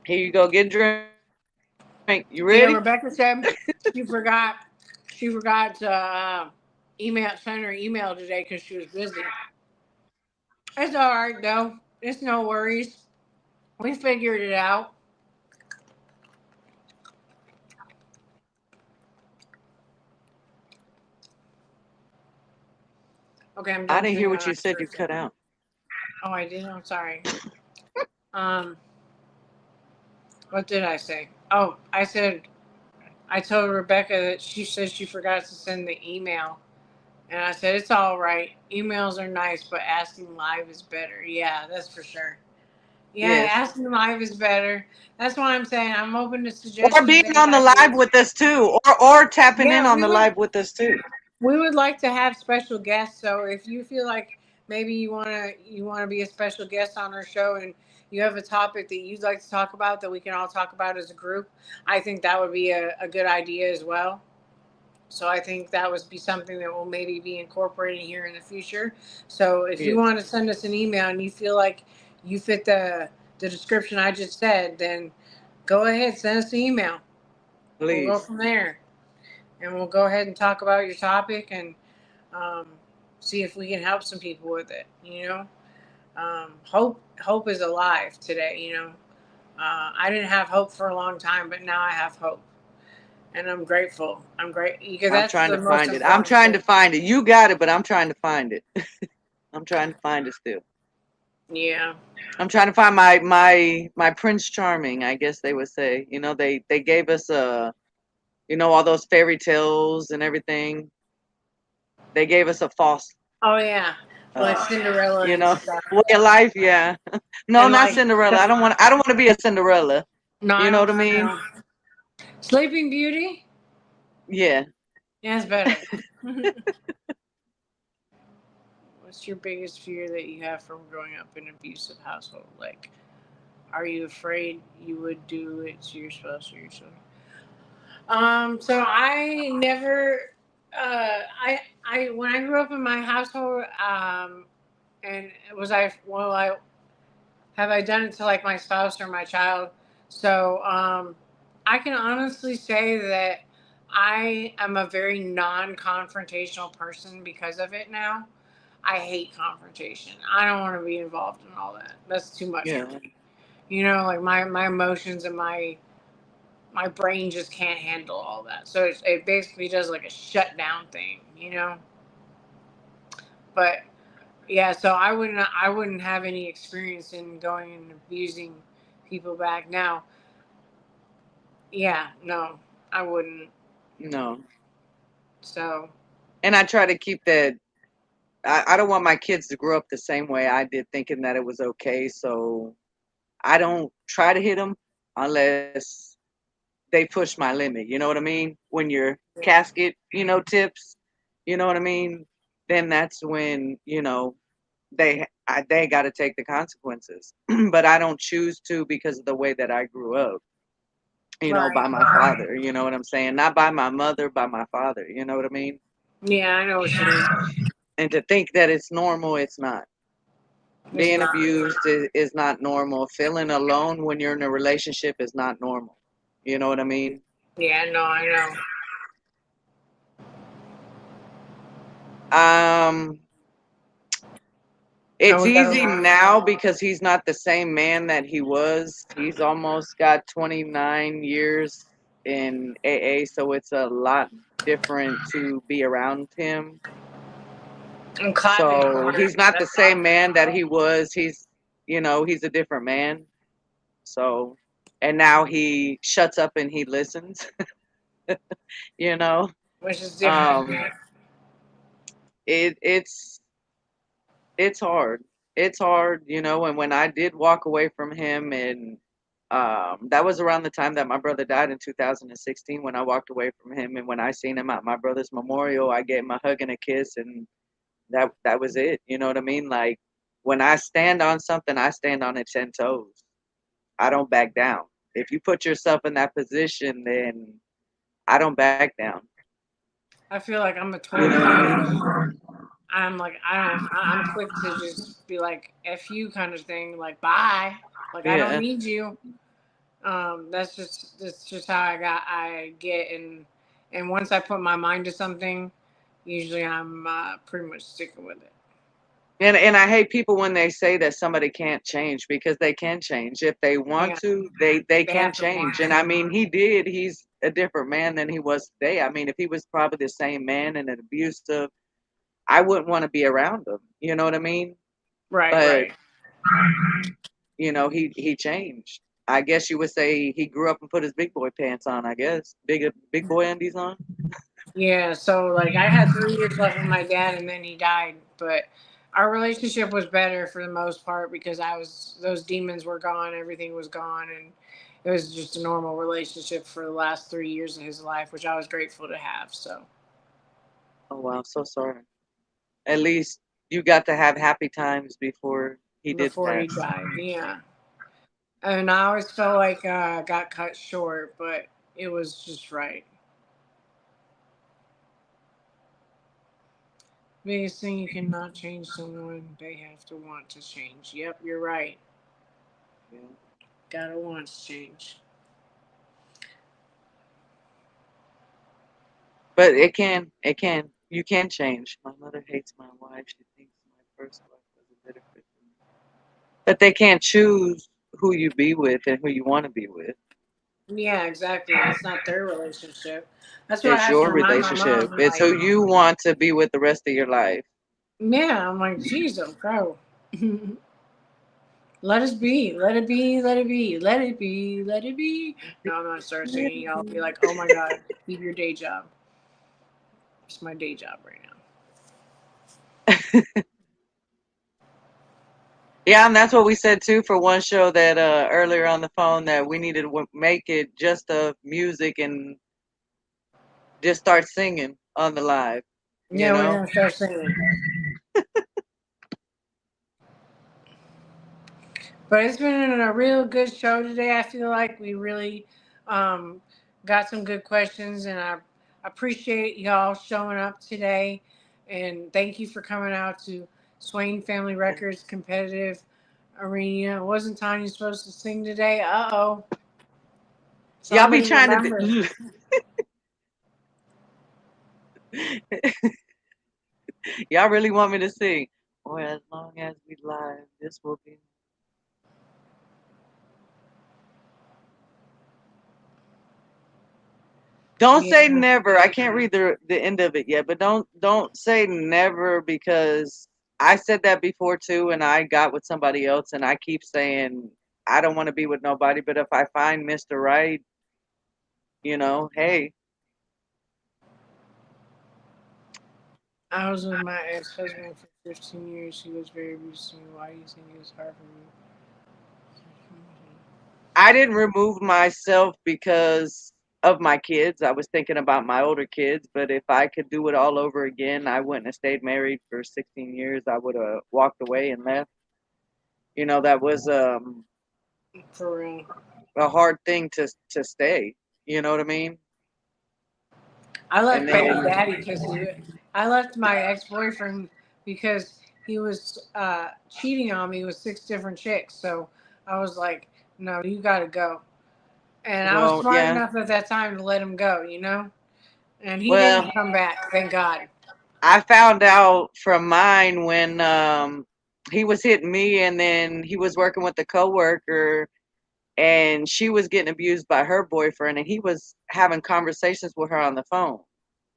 Here you go. Get a drink. You ready? Yeah, Rebecca said she forgot to send her email today because she was busy. It's all right though. It's no worries. We figured it out. Okay, I'm done. I didn't hear what you said. You cut out. Oh, I did. I'm sorry. What did I say? Oh, I told Rebecca that she said she forgot to send the email. And I said, it's all right. Emails are nice, but asking live is better. Yeah, that's for sure. Yeah, yes. Asking live is better. That's what I'm saying. I'm open to suggestions. Or being on the live with us too. Or tapping in on the live with us too. We would like to have special guests. So if you feel like maybe you wanna be a special guest on our show and you have a topic that you'd like to talk about that we can all talk about as a group, I think that would be a good idea as well. So I think that would be something that we'll maybe be incorporating here in the future. So if you want to send us an email and you feel like you fit the description I just said, then go ahead, send us an email. Please. We'll go from there. And we'll go ahead and talk about your topic and see if we can help some people with it. Hope is alive today. I didn't have hope for a long time, but now I have hope. And I'm grateful. I'm trying to find it. I'm trying to find it. You got it, but I'm trying to find it. I'm trying to find it still. Yeah. I'm trying to find my Prince Charming, I guess they would say. They gave us all those fairy tales and everything. They gave us a false. Oh yeah. Like Cinderella. Way of life, yeah. No, and not Cinderella. I don't want to be a Cinderella. No, you know what I mean? Sleeping Beauty? Yeah. Yeah, it's better. What's your biggest fear that you have from growing up in an abusive household? Like, are you afraid you would do it to your spouse or your children? So I never, I when I grew up in my household, and was I well, I have I done it to like my spouse or my child? So I can honestly say that I am a very non-confrontational person because of it now. I hate confrontation. I don't want to be involved in all that. That's too much for Yeah. me. You know, like my emotions and my brain just can't handle all that. So it basically does like a shutdown thing, you know. But yeah, so I wouldn't have any experience in going and abusing people back now. Yeah, no, I wouldn't. No. So And I try to keep that. I don't want my kids to grow up the same way I did, thinking that it was okay. So I don't try to hit them unless they push my limit. You know what I mean? When your casket, tips, you know what I mean? Then that's when they got to take the consequences. But I don't choose to because of the way that I grew up. right. By my father. You know what I'm saying? Not by my mother, by my father. You know what I mean? Yeah, I know what you mean. And to think that it's normal, it's not. It's Being not. abused is not normal. Feeling alone when you're in a relationship is not normal. You know what I mean? Yeah, no, I know. Um, No, it's we gotta easy work. now because he's not the same man that he was. He's almost got 29 years in AA, so it's a lot different to be around him. I'm clapping So for it. he's not the That's same awesome. man that he was. He's a different man. So, and now he shuts up and he listens, you know. Which is different. Um, it's hard. It's hard, and when I did walk away from him, and that was around the time that my brother died in 2016 when I walked away from him, and when I seen him at my brother's memorial, I gave him a hug and a kiss, and that was it. You know what I mean? Like, when I stand on something, I stand on it 10 toes. I don't back down. If you put yourself in that position, then I don't back down. I feel like I'm a You total know what I opposite. mean? I'm like I'm quick to just be like F you kind of thing, like bye. Like I don't Yeah. need you. That's just how I get, and once I put my mind to something, usually I'm pretty much sticking with it. And I hate people when they say that somebody can't change, because they can change. If they want Yeah, to, they they can have to want change. And to. I mean, he did. He's a different man than he was today. I mean, if he was probably the same man and an abusive, I wouldn't want to be around him. You know what I mean? Right, But, right. he changed. I guess you would say he grew up and put his big boy pants on, I guess. Big boy undies on. Yeah, so like I had 3 years left with my dad, and then he died. But our relationship was better for the most part because I was those demons were gone, everything was gone, and it was just a normal relationship for the last 3 years of his life, which I was grateful to have. So Oh wow, so sorry. At least you got to have happy times before he did before he pass. died, yeah, and I always felt like I got cut short, but it was just right. Biggest thing, you cannot change someone; they have to want to change. Yep, you're right. Yeah. Gotta want to change. But it can. You can change. My mother hates my wife. She thinks my first wife was a better fit for me. But they can't choose who you be with and who you want to be with. Yeah, exactly. It's not their relationship. That's what I It's have to your remind my relationship. mom. It's Like, who you want to be with the rest of your life. yeah, I'm like, Jesus, go. Let us be. Let it be. Let it be. Let it be. Let it be. No, I'm not start singing. I'll be like, oh my God, leave your day job. It's my day job right now. Yeah, and that's what we said too for one show that earlier on the phone that we needed to make it just music and just start singing on the live. You Yeah, we're know, gonna start singing. But it's been a real good show today. I feel like we really got some good questions, and I appreciate y'all showing up today. And thank you for coming out to Swain Family Records Competitive Arena. Wasn't Tonya supposed to sing today? Uh-oh. y'all be Somebody trying remember. to. Y'all really want me to sing? Or as long as we live, this will be. Don't say Yeah. never. I can't read the end of it yet, but don't say never because I said that before too, and I got with somebody else, and I keep saying I don't want to be with nobody, but if I find Mr. Right, hey, I was with my ex-husband for 15 years. He was very abusive to me. Why do you think it was hard for me? I didn't remove myself because of my kids. I was thinking about my older kids, but if I could do it all over again, I wouldn't have stayed married for 16 years. I would have walked away and left. That was For real. a hard thing to stay. You know what I mean? I And left baby then, daddy I left my ex-boyfriend because he was cheating on me with 6 different chicks. So I was like, no, you got to go. And I was well, smart yeah. enough at that time to let him go, you know? And he Well, didn't come back, thank God. I found out from mine when he was hitting me, and then he was working with a coworker, and she was getting abused by her boyfriend, and he was having conversations with her on the phone, Oh,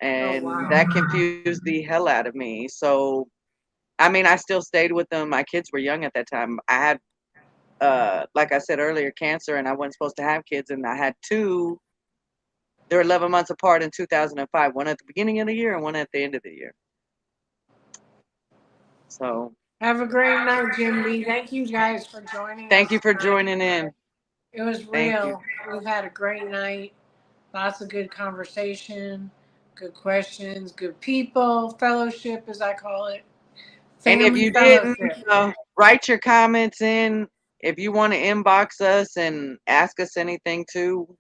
and wow. that confused the hell out of me. So, I mean, I still stayed with them. My kids were young at that time. I had, like I said earlier, cancer, and I wasn't supposed to have kids, and I had two. They're 11 months apart in 2005. One at the beginning of the year and one at the end of the year. So, Have a great night, Jim B. Thank you guys for joining thank you us for tonight. joining in. It was Thank you. real. We've had a great night. Lots of good conversation, good questions, good people, fellowship, as I call it. And if Family you didn't, fellowship. write your comments in. If you want to inbox us and ask us anything too,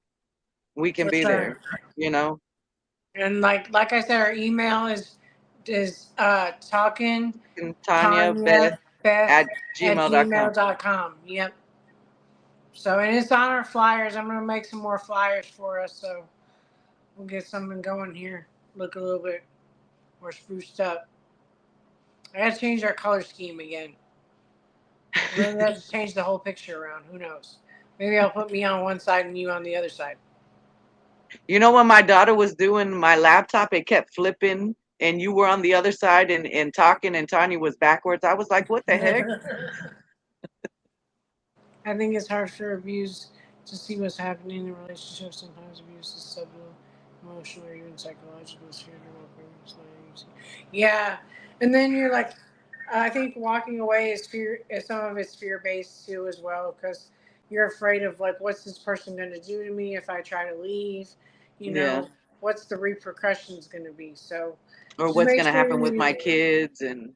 we can For be sure. there. And like I said, our email is talking And Tonya Tonya Beth Beth at at gmail.com. gmail.com. Yep. So, and it's on our flyers. I'm going to make some more flyers for us. So we'll get something going here. Look a little bit more spruced up. I got to change our color scheme again. Maybe I have to change the whole picture around. Who knows? Maybe I'll put me on one side and you on the other side. When my daughter was doing my laptop, it kept flipping, and you were on the other side and talking, and Tanya was backwards. I was like, what the heck? I think it's hard for abuse to see what's happening in relationships. Sometimes abuse is subtle, emotional, or even psychological. Yeah, and then you're like, I think walking away is fear. Some of it's fear based too, as well, because you're afraid of like, what's this person going to do to me if I try to leave? You Yeah. know, what's the repercussions going to be? So, Or just what's make going to sure happen with my you kids. And,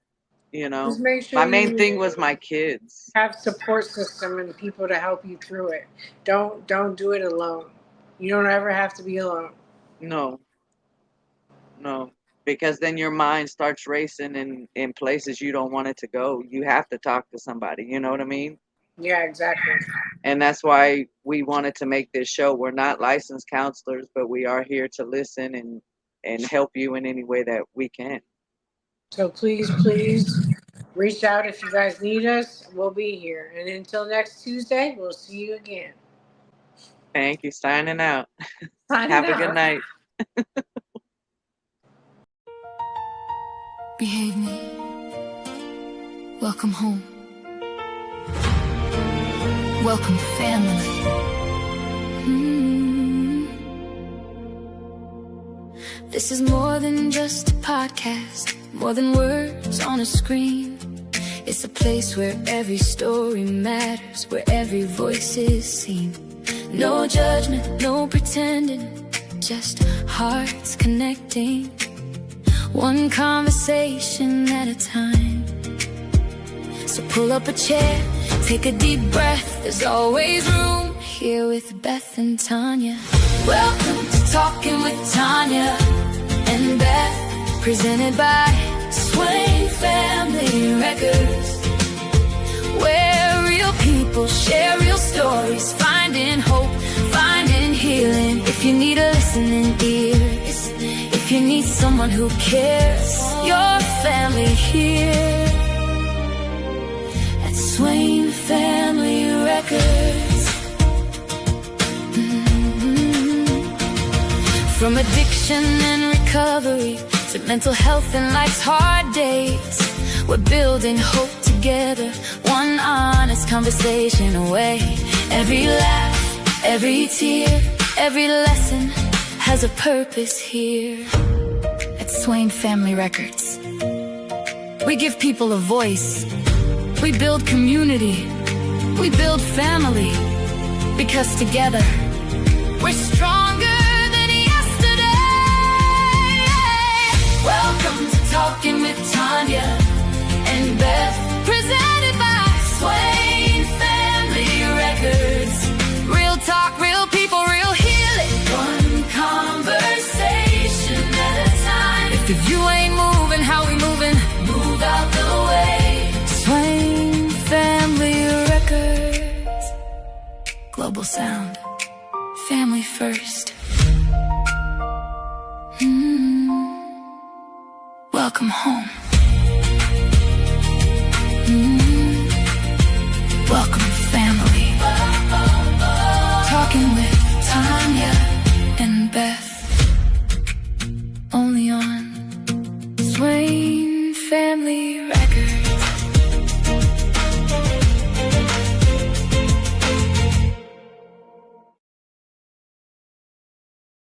just make my sure main you thing was my kids. have support system and people to help you through it. Don't do it alone. You don't ever have to be alone. No, no. Because then your mind starts racing in places you don't want it to go. You have to talk to somebody. You know what I mean? Yeah, exactly. And that's why we wanted to make this show. We're not licensed counselors, but we are here to listen and help you in any way that we can. So please reach out if you guys need us. We'll be here. And until next Tuesday, we'll see you again. Thank you. Signing out. Signing Have a good out. night. Behave me. Welcome home. Welcome family. This is more than just a podcast, more than words on a screen. It's a place where every story matters, where every voice is seen. No judgment, no pretending, just hearts connecting, one conversation at a time. So pull up a chair, take a deep breath. There's always room here with Beth and Tonya. Welcome to Talkin with Tonya and Beth, presented by Swain Family Records, where real people share real stories, finding hope, finding healing. If you need a listening ear, if you need someone who cares, your family here at Swain Family Records. From addiction and recovery to mental health and life's hard days, we're building hope together, one honest conversation away. Every laugh, every tear, every lesson has a purpose here at Swain Family Records. We give people a voice, we build community, we build family, because together we're stronger than yesterday. Welcome to Talkin with Tonya and Beth, presented by Swain Family Records. Real talk, real people, real healing, one conversation at a time. If you ain't moving, how we moving? Move out the way. Swain Family Records. Global sound, family first. Welcome home. Welcome family. Talking with Tonya and Beth, only on Swain Family Records.